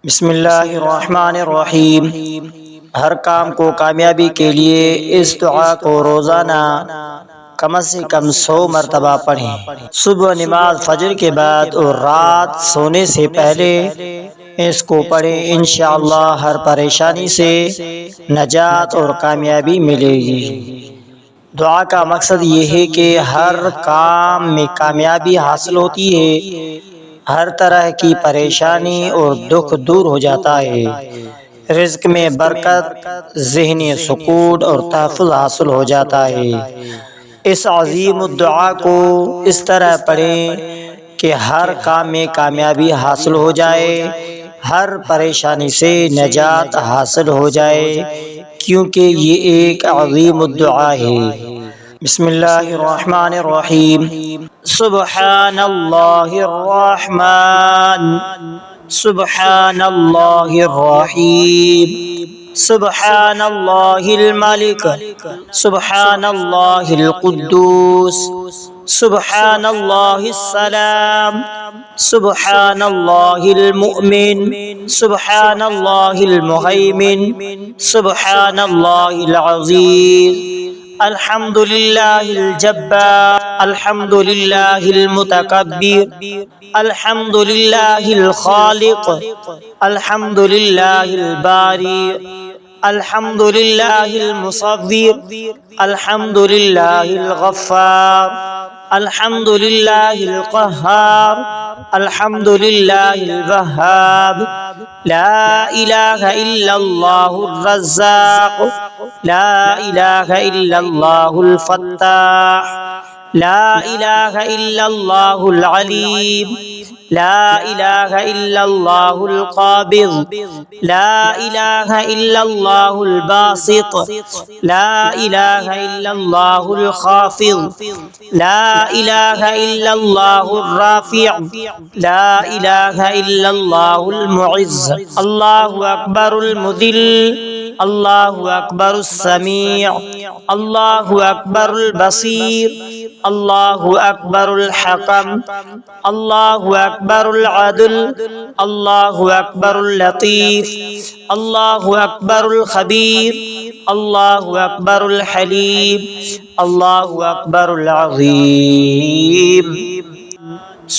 بسم اللہ الرحمن الرحیم۔ ہر کام کو کامیابی کے لیے اس دعا کو روزانہ کم از کم 100 مرتبہ پڑھیں۔ صبح نماز فجر کے بعد اور رات سونے سے پہلے اس کو پڑھیں۔ انشاءاللہ ہر پریشانی سے نجات اور کامیابی ملے گی۔ دعا کا مقصد یہ ہے کہ ہر کام میں کامیابی حاصل ہوتی ہے، ہر طرح کی پریشانی اور دکھ دور ہو جاتا ہے، رزق میں برکت، ذہنی سکون اور تحفظ حاصل ہو جاتا ہے۔ اس عظیم الدعا کو اس طرح پڑھیں کہ ہر کام میں کامیابی حاصل ہو جائے، ہر پریشانی سے نجات حاصل ہو جائے، کیونکہ یہ ایک عظیم الدعا ہے۔ بسم اللہ الرحمن الرحیم۔ سبحان اللہ الرحمن، سبحان اللہ الرحیم، سبحان اللہ الملک، سبحان اللہ القدوس، سبحان اللہ السلام، سبحان اللہ المؤمن، سبحان اللہ المہیمن، سبحان اللہ العزیز، الحمد للہ الجبار، الحمد للہ المتکبر، الحمد للہ الخالق، الحمد للہ الباری، الحمد للہ المصور، الحمد للہ الغفار، الحمد للہ القہار، الحمد للہ الوہاب، لا الہ الا اللہ الرزاق، لا الہ الا اللہ الفتاح، لا الہ الا اللہ العلیم، لا الہ الا اللہ القابض، لا الہ الا اللہ الباسط، لا الہ الا اللہ الخافض، لا الہ الا اللہ الرافع، لا الہ الا اللہ المعز، اللہ اکبر المذل، اللہ اکبر السمیع، اللہ اکبر البصیر، اللہ اکبر الحکم، اللہ اکبر العدل، اللہ اکبر اللطیف، اللہ اکبر الخبیر، اللہ اکبر الحلیم، اللہ اکبر العظیم۔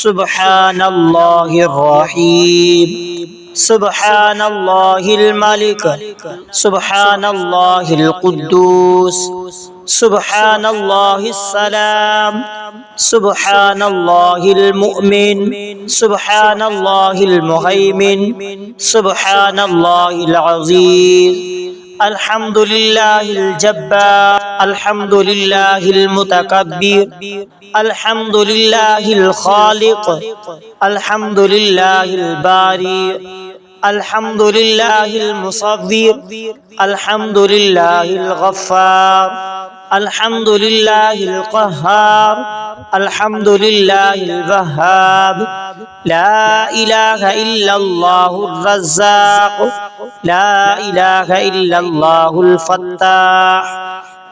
سبحان اللہ الرحیم، سبحان اللہ الملک، سبحان اللہ القدوس، سبحان اللہ السلام، سبحان اللہ المؤمن، سبحان اللہ المہیمن، سبحان اللہ العزیز، الحمد للہ الجبار، الحمد للہ المتکبر، الحمد للہ الخالق، الحمد للہ الباری، الحمد للہ المصور، الحمد للہ الغفار، الحمد للہ القہار، الحمد للہ الوہاب، لا الہ الا اللہ الرزاق، لا الہ الا اللہ الفتاح،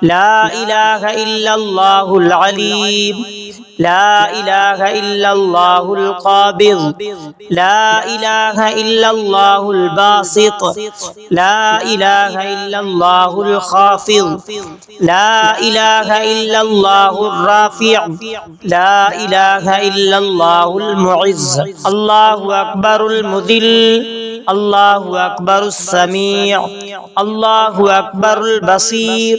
لا الہ الا اللہ العلیم، لا الہ الا اللہ القابض، لا الہ الا اللہ الباسط، لا الہ الا اللہ الخافض، لا الہ الا اللہ الرافع، لا الہ الا اللہ المعز، اللہ اکبر المذل، اللہ اکبر السمیع، اللہ اکبر البصیر،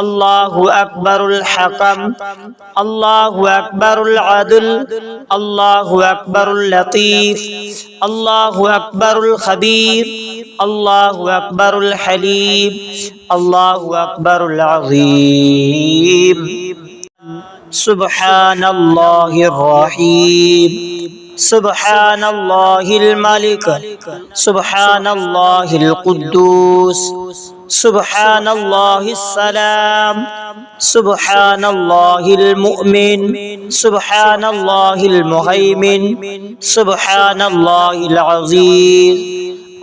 اللہ اکبر الحکم، اللہ اکبر العدل، اللہ اکبر اللطیف، اللہ اکبر الخبیر، اللہ اکبر الحلیم، اللہ اکبر العظیم۔ سبحان اللہ الرحیم، سبحان اللہ الملک، سبحان اللہ القدوس، سبحان اللہ السلام، سبحان اللہ المؤمن، سبحان اللہ المہیمن، سبحان اللہ العزیز،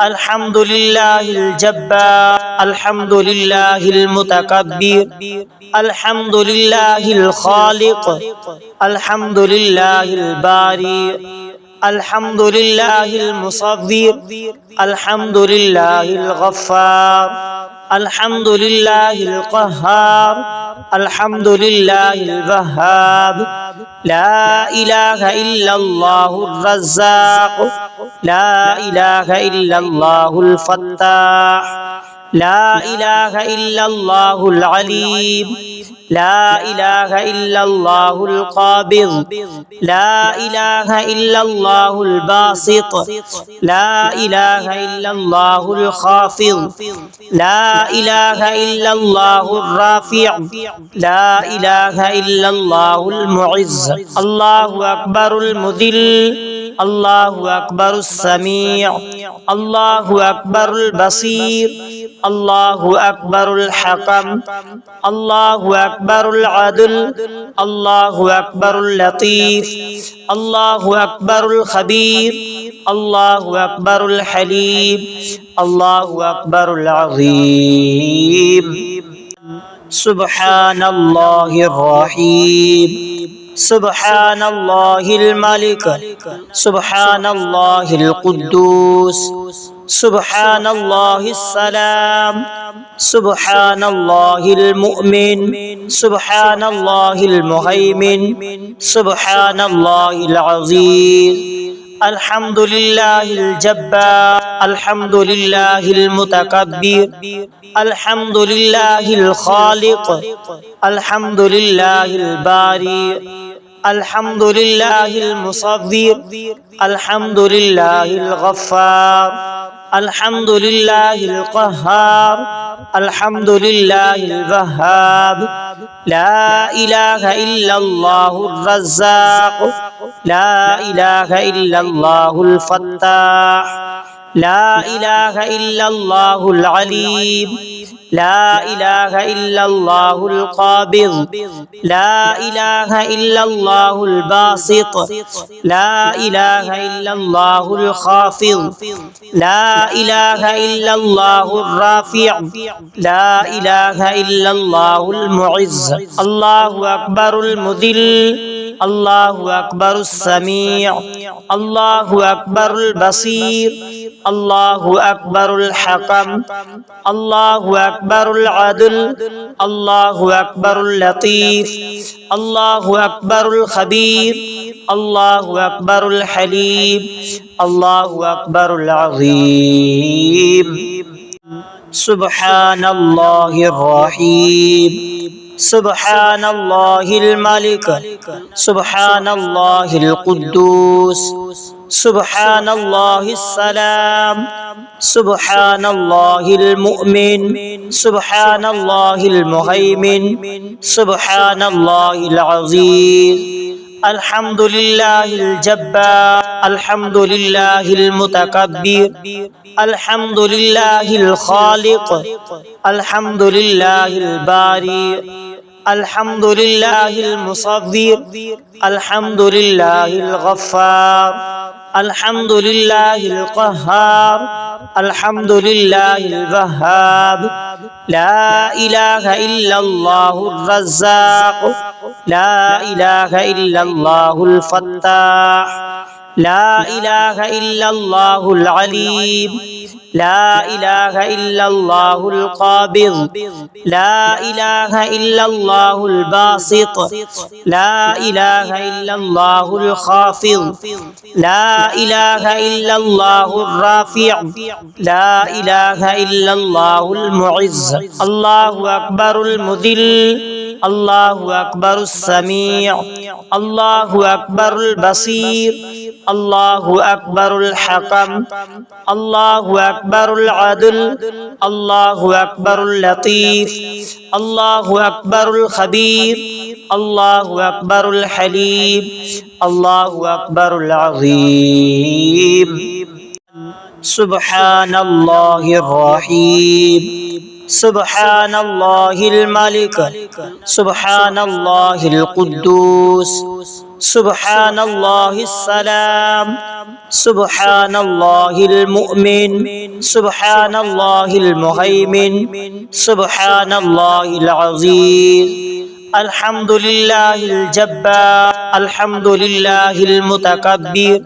الحمد للہ الجبار، الحمد للہ المتکبر، الحمد للہ الخالق، الحمد للہ الباری، الحمد لله المصور، الحمد لله الغفار، الحمد لله القهار، الحمد لله الوهاب، لا إله إلا الله الرزاق، لا إله إلا الله الفتاح، لا إله إلا الله العليم، لا إله إلا الله القابض، لا إله إلا الله الباسط، لا إله إلا الله الخافض، لا إله إلا الله الرافع، لا إله إلا الله المعز. الله أكبر المذل، الله أكبر السميع، الله أكبر البصير، الله أكبر الحكم، الله أكبر العدل، الله أكبر اللطيف، الله أكبر الخبير، الله أكبر الحليم، الله أكبر العظيم. سبحان الله الرحيم، سبحان الله الملك، سبحان الله القدوس، سبحان الله السلام، سبحان الله المؤمن، سبحان الله المهيمن، سبحان الله العزيز. الحمد لله الجبار، الحمد لله المتكبر، الحمد لله الخالق، الحمد لله البارئ، الحمد لله المصور، الحمد لله الغفار، الحمد لله القهار، الحمد لله الوهاب، لا إله إلا الله الرزاق، لا إله إلا الله الفتاح، لا إله إلا الله العليم، لا إله إلا الله القابض، لا إله إلا الله الباسط، لا إله إلا الله الخافض، لا إله إلا الله الرافع، لا إله إلا الله المعز. الله أكبر المذل، الله أكبر السميع، الله أكبر البصير، الله أكبر الحكم، الله أكبر العدل، الله أكبر اللطيف، الله أكبر الخبير، الله أكبر الحليم، الله أكبر العظيم. سبحان الله الرحيم، سبحان الله الملك، سبحان الله القدوس، سبحان الله السلام، سبحان الله المؤمن، سبحان الله المهيمن، سبحان الله العزيز. الحمد لله الجبار، الحمد لله المتكبر، الحمد لله الخالق، الحمد لله البارئ، الحمد لله المصور، الحمد لله الغفار، الحمد لله القهار، الحمد لله الوهاب، لا إله إلا الله الرزاق، لا إله إلا الله الفتاح، لا إله إلا الله العليم، لا إله إلا الله القابض، لا إله إلا الله الباسط، لا إله إلا الله الخافض، لا إله إلا الله الرافع، لا إله إلا الله المعز. الله أكبر المذل، الله أكبر السميع، الله أكبر البصير، الله أكبر الحكم، الله أكبر العدل، الله أكبر اللطيف، الله أكبر الخبير، الله أكبر الحليم، الله أكبر العظيم. سبحان الله الرحيم، سبحان الله الملك، سبحان الله القدوس، سبحان الله السلام، سبحان الله المؤمن، سبحان الله المهيمن، سبحان الله العزيز. الحمد لله الجبار، الحمد لله المتكبر،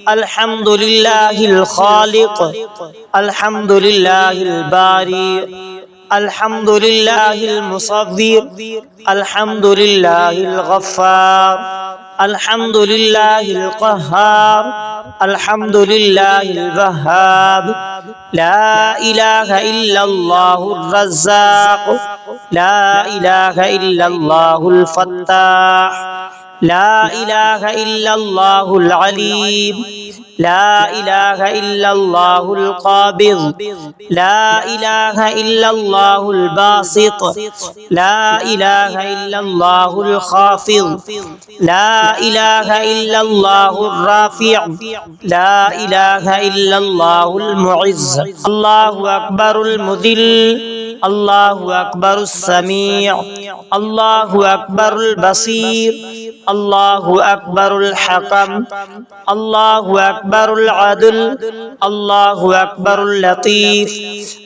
الحمد لله الخالق، الحمد لله البارئ، الحمد لله المصور، الحمد لله الغفار، الحمد لله القهار، الحمد لله الوهاب، لا إله إلا الله الرزاق، لا إله إلا الله الفتاح، لا إله إلا الله العليم، لا إله إلا الله القابض، لا إله إلا الله الباسط، لا إله إلا الله الخافض، لا إله إلا الله الرافع، لا إله إلا الله المعز. الله أكبر المذل، الله أكبر السميع، الله أكبر البصير، الله أكبر الحكم، الله أكبر العدل، الله أكبر اللطيف،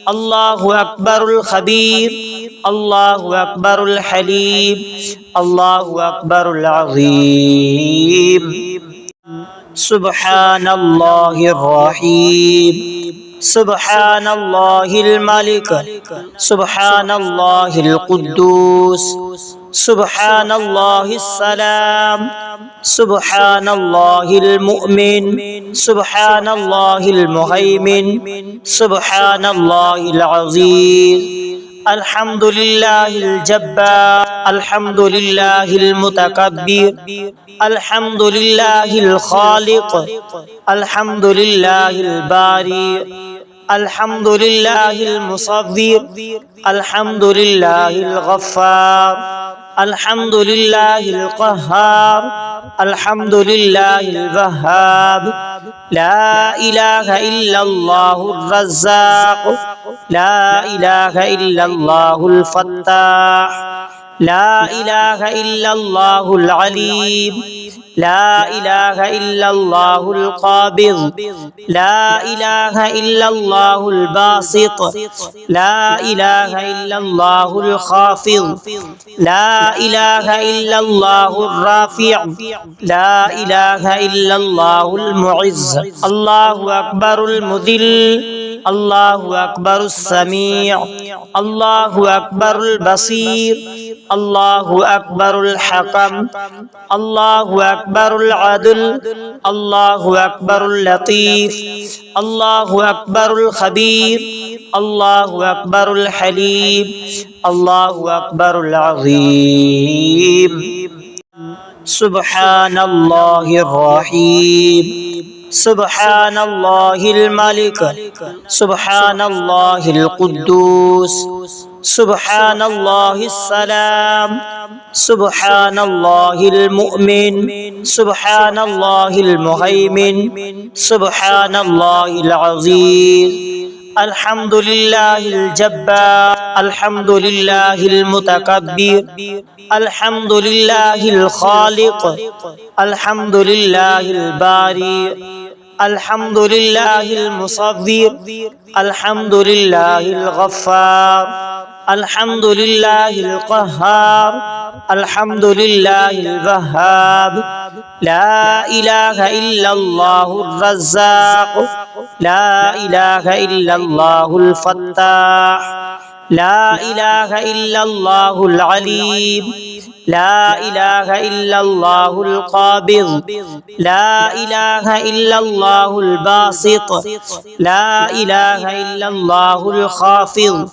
الله أكبر الخبير، الله أكبر الحليم، الله أكبر العظيم. سبحان الله الرحيم، سبحان الله الملك، سبحان الله القدوس، سبحان الله السلام، سبحان الله المؤمن، سبحان الله المهيمن، سبحان الله العزيز. الحمد لله الجبار، الحمد لله المتكبر، الحمد لله الخالق، الحمد لله البارئ، الحمد لله المصور، الحمد لله الغفار، الحمد لله القهار، الحمد لله الوهاب، لا إله إلا الله الرزاق، لا إله إلا الله الفتاح، لا إله إلا الله العليم، لا إله إلا الله القابض، لا إله إلا الله الباسط، لا إله إلا الله الخافض، لا إله إلا الله الرافع، لا إله إلا الله المعز. الله أكبر المذل، الله أكبر السميع، الله أكبر البصير، الله أكبر الحكم، الله أكبر العدل، الله أكبر اللطيف، الله أكبر الخبير، الله أكبر الحليم، الله أكبر العظيم. سبحان الله الرحيم، سبحان الله الملك، سبحان الله القدوس، سبحان الله السلام، سبحان الله المؤمن، سبحان الله المهيمن، سبحان الله العزيز. الحمد لله الجبار، الحمد لله المتكبر، الحمد لله الخالق، الحمد لله البارئ، الحمد لله المصور، الحمد لله الغفار، الحمد لله القهار، الحمد لله الوهاب، لا إله إلا الله الرزاق، لا إله إلا الله الفتاح، لا إله إلا الله العليم، لا إله إلا الله القابض، لا إله إلا الله الباسط، لا إله إلا الله الخافض،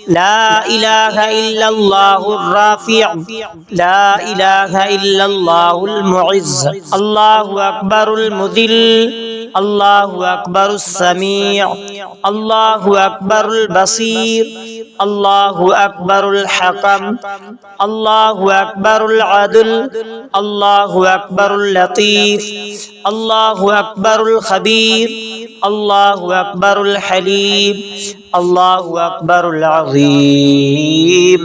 لا إله إلا الله الرافع، لا إله إلا الله المعز. الله أكبر المذل، الله أكبر السميع، الله أكبر البصير، الله أكبر الحكم، الله أكبر العدل، الله أكبر اللطيف، الله أكبر الخبير، الله أكبر الحليم، الله أكبر العظيم.